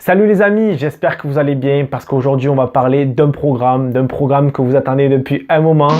Salut les amis, j'espère que vous allez bien parce qu'aujourd'hui on va parler d'un programme que vous attendez depuis un moment.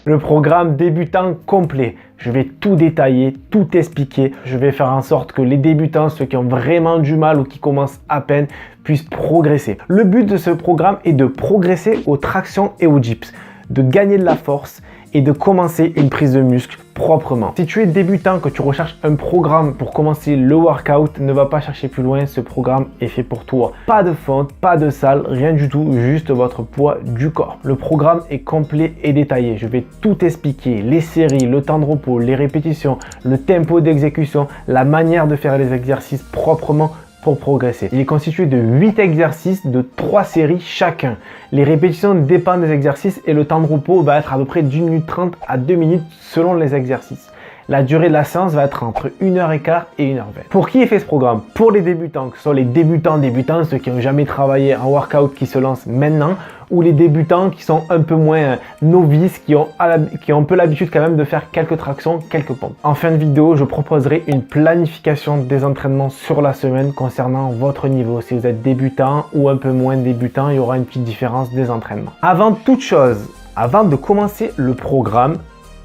Le programme débutant complet. Je vais tout détailler, tout expliquer. Je vais faire en sorte que les débutants, ceux qui ont vraiment du mal ou qui commencent à peine, puissent progresser. Le but de ce programme est de progresser aux tractions et aux dips, de gagner de la force et de commencer une prise de muscle proprement. Si tu es débutant, que tu recherches un programme pour commencer le workout, ne va pas chercher plus loin, ce programme est fait pour toi. Pas de fente, pas de salle, rien du tout, juste votre poids du corps. Le programme est complet et détaillé. Je vais tout expliquer, les séries, le temps de repos, les répétitions, le tempo d'exécution, la manière de faire les exercices proprement pour progresser. Il est constitué de 8 exercices de 3 séries chacun. Les répétitions dépendent des exercices et le temps de repos va être à peu près d'1 minute 30 à 2 minutes selon les exercices. La durée de la séance va être entre 1h15 et 1h20. Pour qui est fait ce programme? Pour les débutants, que ce soit les débutants, ceux qui n'ont jamais travaillé en workout qui se lancent maintenant, ou les débutants qui sont un peu moins novices, qui ont un peu l'habitude quand même de faire quelques tractions, quelques pompes. En fin de vidéo, je proposerai une planification des entraînements sur la semaine concernant votre niveau. Si vous êtes débutant ou un peu moins débutant, il y aura une petite différence des entraînements. Avant toute chose, avant de commencer le programme,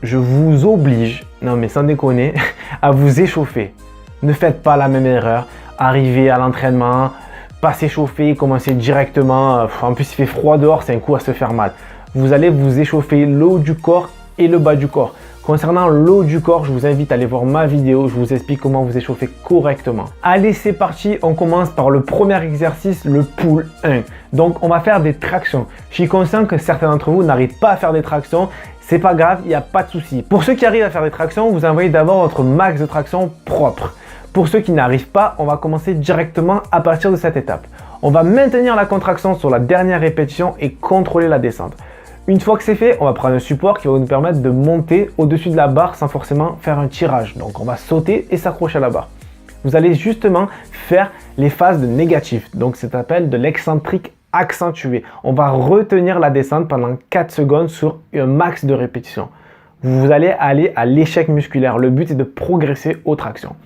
je vous oblige, non mais sans déconner, à vous échauffer. Ne faites pas la même erreur. Arrivez à l'entraînement, pas s'échauffer, commencer directement. En plus, il fait froid dehors, c'est un coup à se faire mal. Vous allez vous échauffer le haut du corps et le bas du corps. Concernant le haut du corps, je vous invite à aller voir ma vidéo. Je vous explique comment vous échauffer correctement. Allez, c'est parti. On commence par le premier exercice, le pull 1. Donc, on va faire des tractions. Je suis conscient que certains d'entre vous n'arrivent pas à faire des tractions. C'est pas grave, il n'y a pas de souci. Pour ceux qui arrivent à faire des tractions, vous envoyez d'abord votre max de traction propre. Pour ceux qui n'arrivent pas, on va commencer directement à partir de cette étape. On va maintenir la contraction sur la dernière répétition et contrôler la descente. Une fois que c'est fait, on va prendre un support qui va nous permettre de monter au-dessus de la barre sans forcément faire un tirage. Donc on va sauter et s'accrocher à la barre. Vous allez justement faire les phases de négatif. Donc ça s'appelle de l'excentrique accentué. On va retenir la descente pendant 4 secondes sur un max de répétitions. Vous allez aller à l'échec musculaire. Le but est de progresser aux tractions.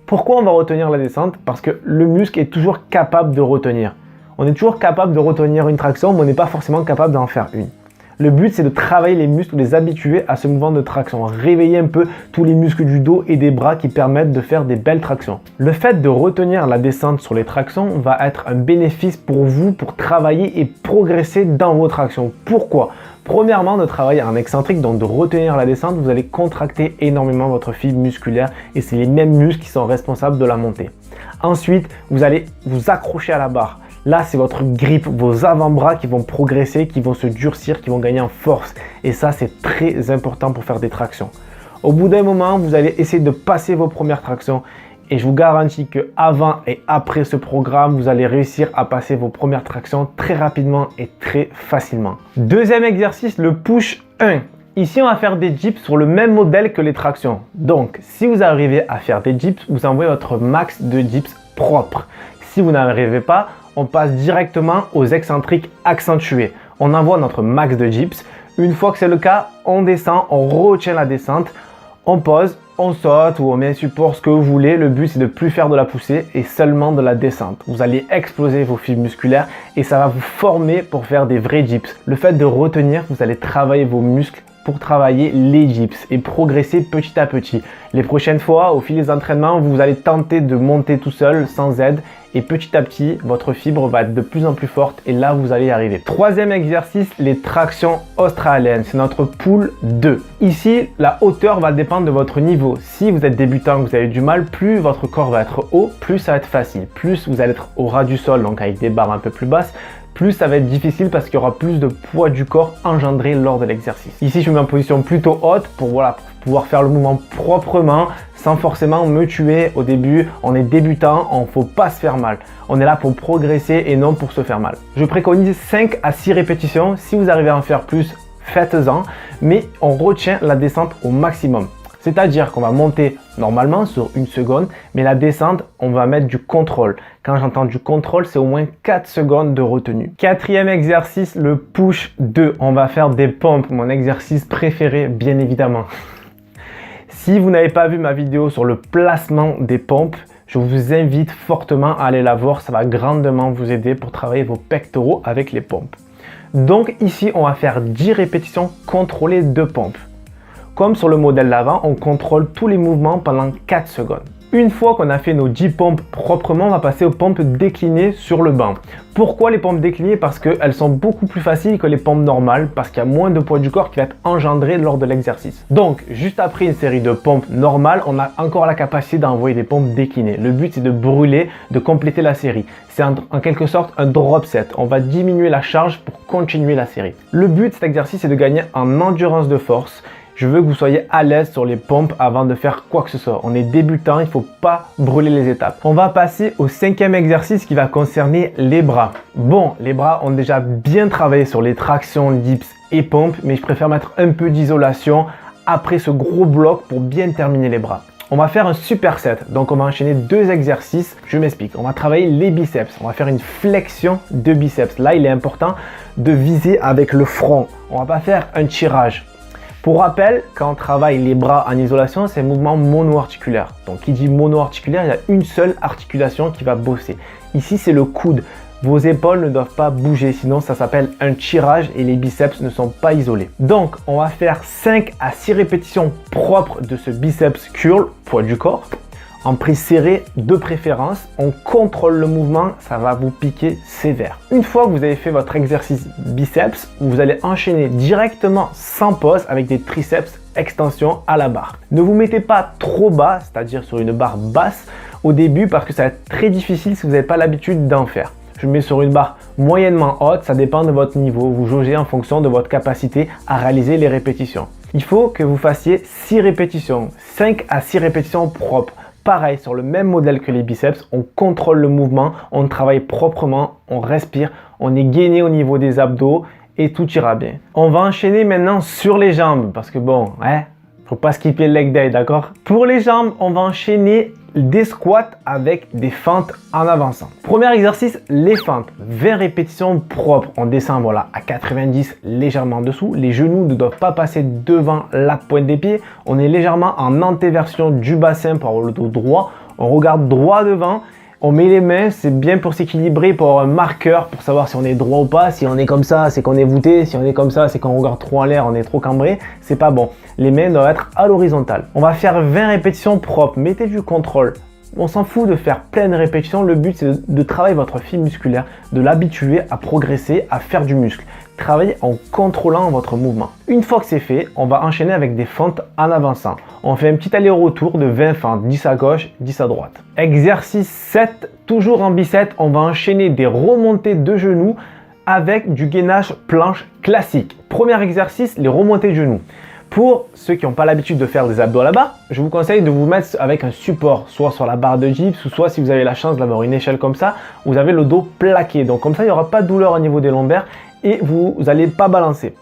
Pourquoi on va retenir la descente? Parce que le muscle est toujours capable de retenir. On est toujours capable de retenir une traction, mais on n'est pas forcément capable d'en faire une. Le but, c'est de travailler les muscles, les habituer à ce mouvement de traction, réveiller un peu tous les muscles du dos et des bras qui permettent de faire des belles tractions. Le fait de retenir la descente sur les tractions va être un bénéfice pour vous pour travailler et progresser dans vos tractions. Pourquoi? Premièrement, de travailler en excentrique, donc de retenir la descente, vous allez contracter énormément votre fibre musculaire et c'est les mêmes muscles qui sont responsables de la montée. Ensuite, vous allez vous accrocher à la barre. Là, c'est votre grip, vos avant-bras qui vont progresser, qui vont se durcir, qui vont gagner en force. Et ça, c'est très important pour faire des tractions. Au bout d'un moment, vous allez essayer de passer vos premières tractions. Et je vous garantis qu'avant et après ce programme, vous allez réussir à passer vos premières tractions très rapidement et très facilement. Deuxième exercice, le push 1. Ici, on va faire des dips sur le même modèle que les tractions. Donc, si vous arrivez à faire des dips, vous envoyez votre max de dips propre. Si vous n'arrivez pas, on passe directement aux excentriques accentués. On envoie notre max de dips. Une fois que c'est le cas, on descend, on retient la descente, on pose, on saute ou on met un support, ce que vous voulez. Le but, c'est de ne plus faire de la poussée et seulement de la descente. Vous allez exploser vos fibres musculaires et ça va vous former pour faire des vrais dips. Le fait de retenir, vous allez travailler vos muscles pour travailler les dips et progresser petit à petit. Les prochaines fois, au fil des entraînements, vous allez tenter de monter tout seul, sans aide. Et petit à petit, votre fibre va être de plus en plus forte et là, vous allez y arriver. Troisième exercice, les tractions australiennes. C'est notre pull 2. Ici, la hauteur va dépendre de votre niveau. Si vous êtes débutant, que vous avez du mal, plus votre corps va être haut, plus ça va être facile. Plus vous allez être au ras du sol, donc avec des barres un peu plus basses, plus ça va être difficile parce qu'il y aura plus de poids du corps engendré lors de l'exercice. Ici, je me mets en position plutôt haute pour pouvoir faire le mouvement proprement sans forcément me tuer au début. On est débutant, on ne faut pas se faire mal. On est là pour progresser et non pour se faire mal. Je préconise 5 à 6 répétitions. Si vous arrivez à en faire plus, faites-en, mais on retient la descente au maximum. C'est-à-dire qu'on va monter normalement sur 1 seconde, mais la descente, on va mettre du contrôle. Quand j'entends du contrôle, c'est au moins 4 secondes de retenue. Quatrième exercice, le push 2. On va faire des pompes, mon exercice préféré, bien évidemment. Si vous n'avez pas vu ma vidéo sur le placement des pompes, Je vous invite fortement à aller la voir, ça va grandement vous aider pour travailler vos pectoraux avec les pompes. Donc ici, on va faire 10 répétitions contrôlées de pompes. Comme sur le modèle d'avant, on contrôle tous les mouvements pendant 4 secondes. Une fois qu'on a fait nos 10 pompes proprement, on va passer aux pompes déclinées sur le banc. Pourquoi les pompes déclinées? Parce qu'elles sont beaucoup plus faciles que les pompes normales, parce qu'il y a moins de poids du corps qui va être engendré lors de l'exercice. Donc, juste après une série de pompes normales, on a encore la capacité d'envoyer des pompes déclinées. Le but, c'est de brûler, de compléter la série. C'est en quelque sorte un drop set. On va diminuer la charge pour continuer la série. Le but de cet exercice, c'est de gagner en endurance de force. Je veux que vous soyez à l'aise sur les pompes avant de faire quoi que ce soit. On est débutant, il ne faut pas brûler les étapes. On va passer au 5e exercice qui va concerner les bras. Bon, les bras ont déjà bien travaillé sur les tractions, dips et pompes, mais je préfère mettre un peu d'isolation après ce gros bloc pour bien terminer les bras. On va faire un superset, donc on va enchaîner 2 exercices. Je m'explique, on va travailler les biceps. On va faire une flexion de biceps. Là, il est important de viser avec le front. On va pas faire un tirage. Pour rappel, quand on travaille les bras en isolation, c'est un mouvement mono-articulaire. Donc, qui dit mono-articulaire, il y a une seule articulation qui va bosser. Ici, c'est le coude. Vos épaules ne doivent pas bouger, sinon ça s'appelle un tirage et les biceps ne sont pas isolés. Donc, on va faire 5 à 6 répétitions propres de ce biceps curl, poids du corps. En prise serrée de préférence, on contrôle le mouvement, ça va vous piquer sévère. Une fois que vous avez fait votre exercice biceps, vous allez enchaîner directement sans pause avec des triceps extension à la barre. Ne vous mettez pas trop bas, c'est-à-dire sur une barre basse au début parce que ça va être très difficile si vous n'avez pas l'habitude d'en faire. Je mets sur une barre moyennement haute, ça dépend de votre niveau. Vous jaugez en fonction de votre capacité à réaliser les répétitions. Il faut que vous fassiez 6 répétitions, 5 à 6 répétitions propres. Pareil, sur le même modèle que les biceps, on contrôle le mouvement, on travaille proprement, on respire, on est gainé au niveau des abdos et tout ira bien. On va enchaîner maintenant sur les jambes parce que bon, faut pas skipper le leg day, d'accord? Pour les jambes, on va enchaîner des squats avec des fentes en avançant. Premier exercice, les fentes. 20 répétitions propres. On descend voilà, à 90 légèrement en dessous. Les genoux ne doivent pas passer devant la pointe des pieds. On est légèrement en antéversion du bassin pour avoir le dos droit. On regarde droit devant. On met les mains, c'est bien pour s'équilibrer, pour avoir un marqueur, pour savoir si on est droit ou pas. Si on est comme ça, c'est qu'on est voûté. Si on est comme ça, c'est qu'on regarde trop en l'air, on est trop cambré. C'est pas bon. Les mains doivent être à l'horizontale. On va faire 20 répétitions propres. Mettez du contrôle. On s'en fout de faire plein de répétitions. Le but, c'est de travailler votre fibre musculaire, de l'habituer à progresser, à faire du muscle. Travaillez en contrôlant votre mouvement. Une fois que c'est fait, on va enchaîner avec des fentes en avançant. On fait un petit aller-retour de 20 fentes, 10 à gauche, 10 à droite. Exercice 7, toujours en biceps, on va enchaîner des remontées de genoux avec du gainage planche classique. Premier exercice, les remontées de genoux. Pour ceux qui n'ont pas l'habitude de faire des abdos à la barre, je vous conseille de vous mettre avec un support, soit sur la barre de gypse, ou soit si vous avez la chance d'avoir une échelle comme ça, vous avez le dos plaqué. Donc comme ça, il n'y aura pas de douleur au niveau des lombaires et vous n'allez pas balancer.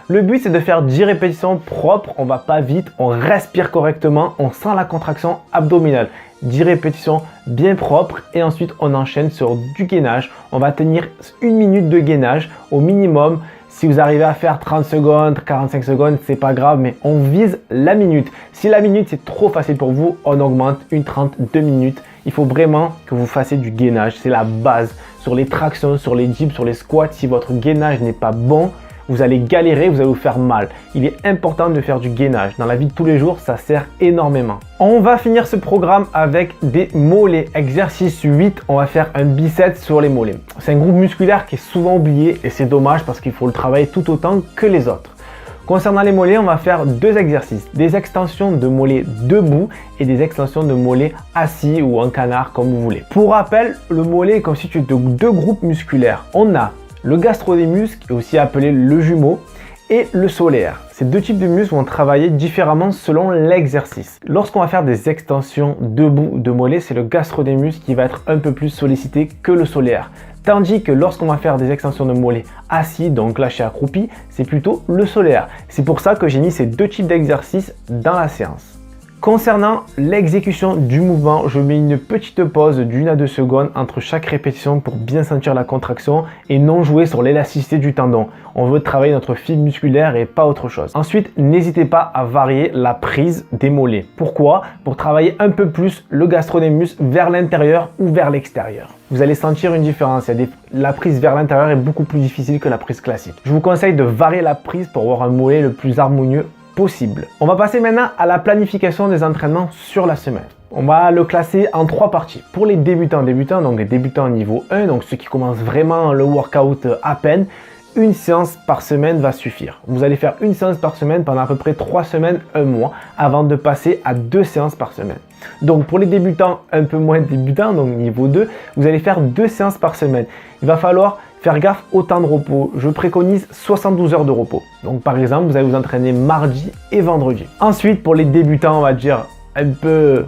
Le but, c'est de faire 10 répétitions propres, on va pas vite, on respire correctement, on sent la contraction abdominale. 10 répétitions bien propres et ensuite on enchaîne sur du gainage. On va tenir 1 minute de gainage au minimum. Si vous arrivez à faire 30 secondes, 45 secondes, c'est pas grave, mais on vise la minute. Si la minute c'est trop facile pour vous, on augmente 1:30, 2 minutes. Il faut vraiment que vous fassiez du gainage, c'est la base. Sur les tractions, sur les dips, sur les squats, si votre gainage n'est pas bon, vous allez galérer, vous allez vous faire mal. Il est important de faire du gainage. Dans la vie de tous les jours, ça sert énormément. On va finir ce programme avec des mollets. Exercice 8, on va faire un biceps sur les mollets. C'est un groupe musculaire qui est souvent oublié et c'est dommage parce qu'il faut le travailler tout autant que les autres. Concernant les mollets, on va faire 2 exercices. Des extensions de mollets debout et des extensions de mollets assis ou en canard comme vous voulez. Pour rappel, le mollet est constitué de 2 groupes musculaires. On a le gastrodémus, qui est aussi appelé le jumeau, et le solaire. Ces 2 types de muscles vont travailler différemment selon l'exercice. Lorsqu'on va faire des extensions debout de mollets, c'est le gastrodémus qui va être un peu plus sollicité que le solaire. Tandis que lorsqu'on va faire des extensions de mollets assis, donc lâchés accroupis, c'est plutôt le solaire. C'est pour ça que j'ai mis ces 2 types d'exercices dans la séance. Concernant l'exécution du mouvement, je mets une petite pause d'1 à 2 secondes entre chaque répétition pour bien sentir la contraction et non jouer sur l'élasticité du tendon. On veut travailler notre fibre musculaire et pas autre chose. Ensuite, n'hésitez pas à varier la prise des mollets. Pourquoi? Pour travailler un peu plus le gastrocnémus vers l'intérieur ou vers l'extérieur. Vous allez sentir une différence. La prise vers l'intérieur est beaucoup plus difficile que la prise classique. Je vous conseille de varier la prise pour avoir un mollet le plus harmonieux possible. On va passer maintenant à la planification des entraînements sur la semaine. On va le classer en 3 parties. Pour les débutants, donc les débutants niveau 1, donc ceux qui commencent vraiment le workout à peine, une séance par semaine va suffire. Vous allez faire une séance par semaine pendant à peu près 3 semaines, 1 mois, avant de passer à 2 séances par semaine. Donc pour les débutants, un peu moins débutants, donc niveau 2, vous allez faire 2 séances par semaine. Il va falloir faire gaffe au temps de repos. Je préconise 72 heures de repos. Donc par exemple, vous allez vous entraîner mardi et vendredi. Ensuite, pour les débutants, on va dire un peu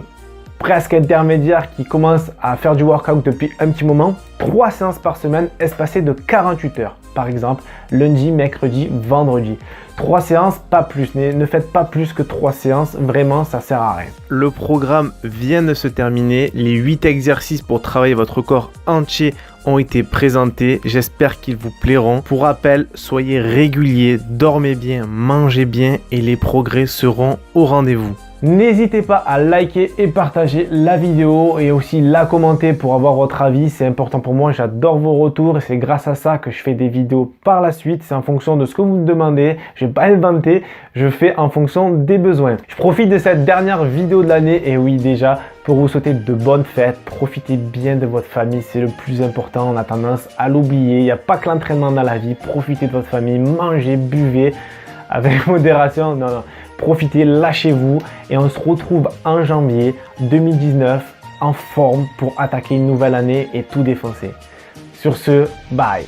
presque intermédiaires qui commencent à faire du workout depuis un petit moment, 3 séances par semaine espacées de 48 heures. Par exemple, lundi, mercredi, vendredi. 3 séances, pas plus. Ne faites pas plus que 3 séances. Vraiment, ça sert à rien. Le programme vient de se terminer. Les 8 exercices pour travailler votre corps entier ont été présentés. J'espère qu'ils vous plairont. Pour rappel, soyez réguliers, dormez bien, mangez bien et les progrès seront au rendez-vous. N'hésitez pas à liker et partager la vidéo et aussi la commenter pour avoir votre avis. C'est important pour moi, j'adore vos retours et c'est grâce à ça que je fais des vidéos par la suite. C'est en fonction de ce que vous me demandez. Je n'ai pas inventé, je fais en fonction des besoins. Je profite de cette dernière vidéo de l'année et oui déjà pour vous souhaiter de bonnes fêtes. Profitez bien de votre famille, c'est le plus important. On a tendance à l'oublier. Il n'y a pas que l'entraînement dans la vie. Profitez de votre famille, mangez, buvez avec modération. Non. Profitez, lâchez-vous et on se retrouve en janvier 2019 en forme pour attaquer une nouvelle année et tout défoncer. Sur ce, bye!